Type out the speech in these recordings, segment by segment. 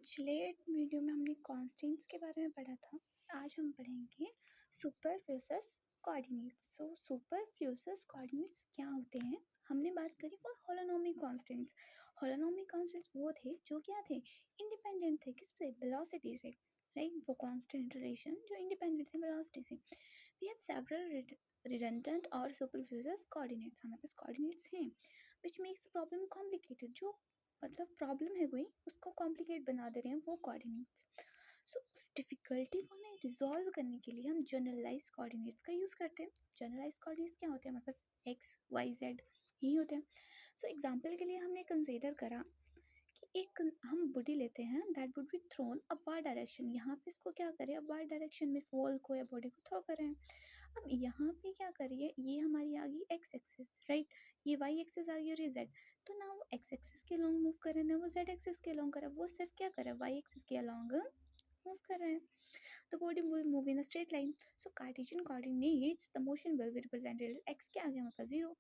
पिछले वीडियो में हमने कॉन्स्टेंट्स के बारे में पढ़ा था। आज हम पढ़ेंगे सुपरफ्यूसस कोऑर्डिनेट्स। सुपरफ्यूसस कोऑर्डिनेट्स क्या होते हैं? हमने बात करी for holonomic constants. Holonomic constants वो थे जो क्या थे, इंडिपेंडेंट थे। किससे? वेलोसिटी से, राइट। वो कॉन्स्टेंट रिलेशन जो इंडिपेंडेंट थे वेलोसिटी से। वी हैव सेवरल रिडंडेंट और सुपरफ्यूसस कोऑर्डिनेट्स। हमारे पास कोऑर्डिनेट्स हैं विच मेक्स प्रॉब्लम कॉम्प्लिकेटेड। जो मतलब प्रॉब्लम है कोई, उसको कॉम्प्लिकेट बना दे रहे हैं वो कोऑर्डिनेट्स। सो उस डिफ़िकल्टी को हमें रिजॉल्व करने के लिए हम जनरलाइज कोऑर्डिनेट्स का यूज़ करते हैं। जनरलाइज कोऑर्डिनेट्स क्या होते हैं? हमारे पास एक्स वाई जेड यही होते हैं। सो एग्जाम्पल के लिए हमने कंसिडर करा कि एक हम बॉडी लेते हैं that would be thrown upward direction. यहाँ पे इसको क्या करें, अपवर्ड डायरेक्शन में इस वॉल को या बॉडी को थ्रो करें। अब यहाँ पे क्या करिए, ये हमारी आ गई एक्स एक्सिस, राइट। ये वाई एक्सिस आ गई और ये जेड। तो ना वो एक्स एक्सिस के अलॉन्ग मूव कर रहे हैं ना वो जेड एक्सिस के अलॉन्ग कर रहा है, वो सिर्फ क्या कर रहा है, वाई एक्सिस के अलॉन्ग मूव कर रहे हैं। The body will move in a straight line. So Cartesian coordinates, the motion will be represented as x क्या आ गया हमारे पास 0,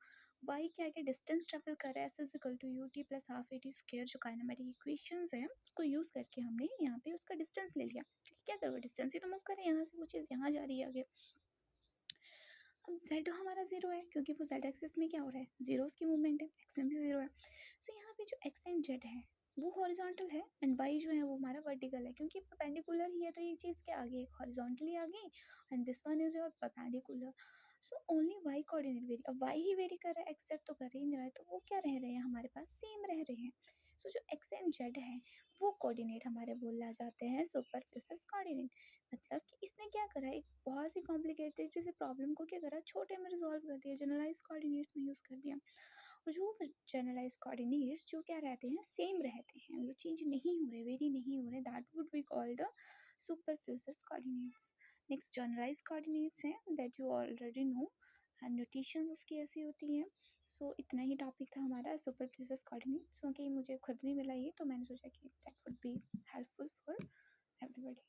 y क्या आ गया डिस्टेंस ट्रेवल कर रहा है, s is equal to u t plus half a t square. जो kinematic equations है उसको यूज करके हमने यहाँ पे उसका डिस्टेंस ले लिया, क्योंकि क्या करोगे डिस्टेंस ही तो मूव कर रहे हैं, यहाँ से वो चीज़ यहाँ जा रही है आगे। अब z हमारा 0 है क्योंकि वो z एक्सिस में क्या हो रहा है, जीरो उसकी मूवमेंट है, x में भी 0 है। सो यहाँ पे जो x एंड z है वो हॉरिजॉन्टल है एंड y जो है वो हमारा वर्टिकल है, क्योंकि परपेंडिकुलर ही है तो ये चीज़ क्या आ गई, एक हॉरिजॉन्टली आ गई and this one is your perpendicular. So only y coordinate very, अब y ही वेरी कर रहा है, x z तो कर ही नहीं रहा है, तो वो क्या रह रहे हैं हमारे पास, सेम रह रहे हैं। सो जो x एंड z है वो कोऑर्डिनेट हमारे बोला जाते हैं सुपरफिशियल कोऑर्डिनेट। मतलब कि इसने क्या करा, एक बहुत ही कॉम्प्लिकेटेड जैसे प्रॉब्लम को क्या करा, छोटे में रिजॉल्व कर दिया, जनरलाइज कोऑर्डिनेट्स में यूज़ कर दिया। और जो जनरलाइज कोऑर्डिनेट्स जो क्या रहते हैं, सेम रहते हैं, वो चेंज नहीं हो रहे, वेरी नहीं हो रहे, that would be called superfluous coordinates. Next generalize coordinates हैं that you already know and notations उसकी ऐसी होती हैं। सो इतना ही टॉपिक था हमारा सुपरफ्यूजस कोऑर्डिनेट्स, क्योंकि मुझे खुद नहीं मिला ये, तो मैंने सोचा कि that would be helpful for everybody.